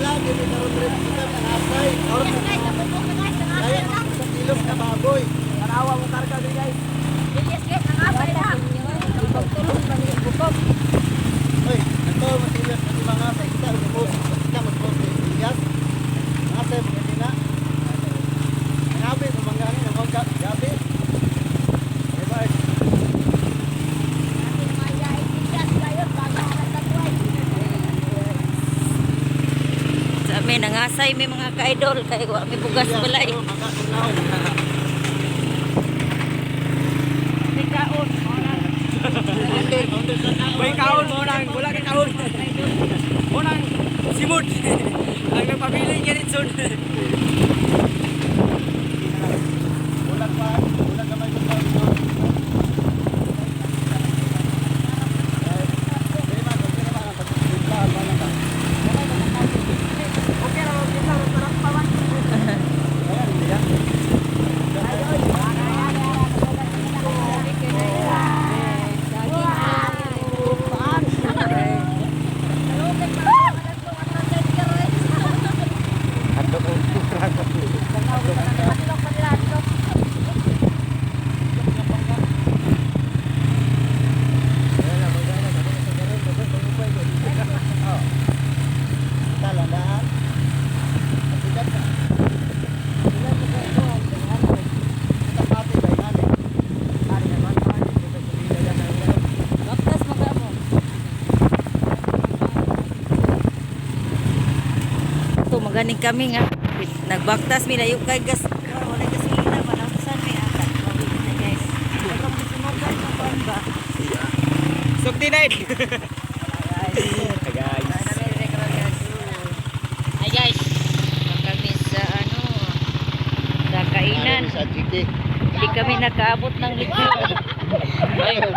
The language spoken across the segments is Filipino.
vlog, hindi na rin kita nangasay. Kaya sa kilos na baboy. Kanawa mo karga din guys. Uy, ito matilas na mga sa kita. Kita mag-post ng bigas. Nangasay mo hindi na. Gabi, kumangganin. Gabi. Bye-bye. May nangasay may mga ka-idol kay wa may bugas balay. May kaon mo nang. May kaon mo nang, wala kay kaon. Mo nang simod. Ang nagpabili ganit son. Ulang pa, ulang kamay ko sa ito. Maganing kami nga nagbaktas mi layo kay gas wala gasolina ba na saan may akat na guys kung susunugan ng pan ba Sok denied. ay guys kami sa ano sa kainan Sa GT. hindi kami nakaabot ng likod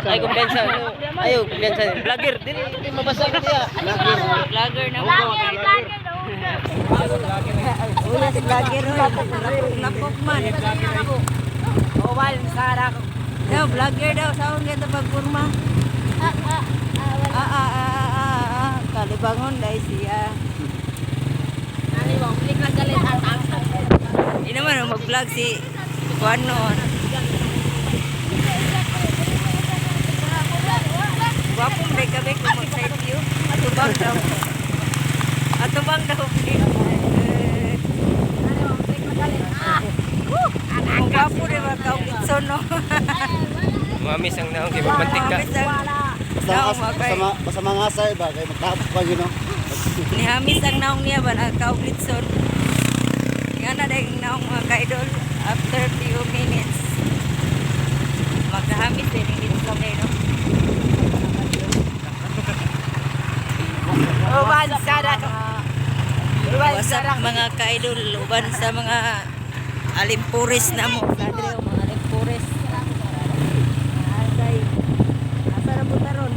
Ay kumpensa. Ayo kumpensa. Vlogger dili mabasa ko diya. vlogger na mo wala si vlogger lapok man owal sara daw vlogger daw saan kita pagkurma kalibangon dahil siya hindi naman mag-vlog si Juan noon wapong may kami kung mag-side view atubang daw ang gapo rin mga kaupitson no Mamis ang naong kay magmantika. Basta mga asay ba, kaya magtapos pa yun, no? nihamis ang naong niya ba na kaupitson nga na dahil naong mga kaidol after few minutes magkahamis din hindi sa kamay no uban sa mga kaidol uban sa mga alimpuris na mo kadre o mga alimpuris asay asa ra butaron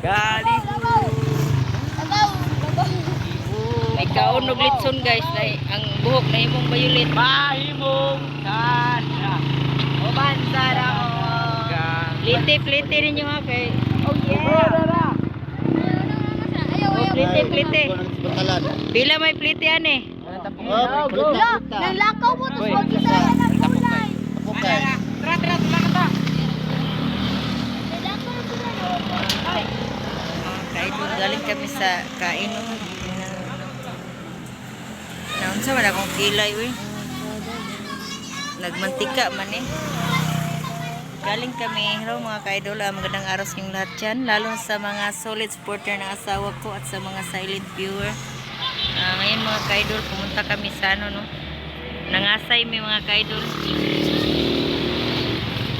Gali. may kaon og litson guys ang buhok na imong bayulit Mahimong kana. uban sa ra plite ninyo nga kay oh plite Batalan. pila may plite ane Oh, Naglakaw mo to Uy, sa kita na kulay. Okay. kaidol galing kami sa kainon naunsa man akong kilay we nagmantika man galing kami hello mga kaidol magandang araw sa inyong lahat dyan lalo sa mga solid supporter ng asawa ko at sa mga silent viewer ngayon mga kaidol pumunta kami sa ano no nangasay may mga kaidol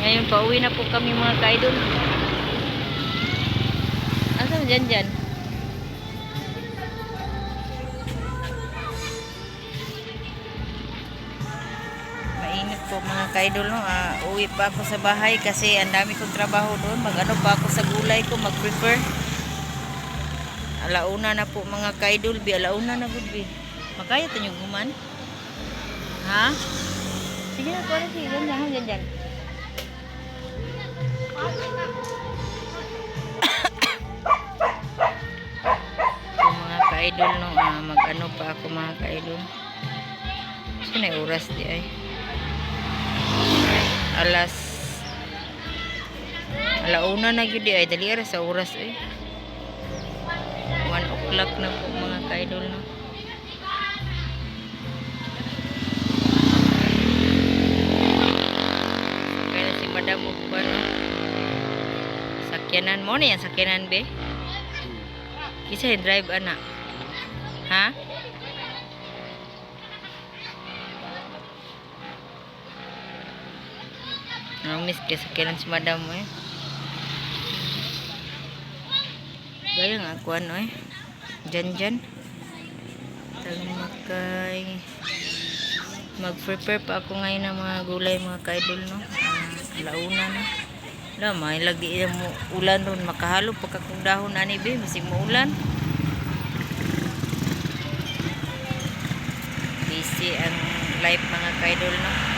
ngayon pauwi na po kami mga kaidol asan dyan mainit po mga kaidol no? Uwi pa ako sa bahay kasi ang dami kong trabaho doon mag-ano pa ako sa gulay ko mag-prepare alauna na po mga kaidol alauna na good makaya ito nyo guman ha sige na kuwala sige dyan ka-idol no. Mag-ano pa ako mga ka-idol. So na oras di ay. Alauna na gyud di ay dali ra sa oras ay. 1 o'clock na po mga ka-idol no. Kaya si Madam mo ba no? Sakyanan mo na yan, sakyanan be. Kisa yung drive anak. Ha? Miss kaya sakyanan si Madam mo eh. Gaya nga ako ano eh. Dyan. Magkay mag-prepare pa ako ngayon ng mga gulay mga ka-idol no. Launa na. May lagi mo ulan ron makahalo pagkakong dahon ani be masig mo ulan. Busy ang life mga ka-idol no.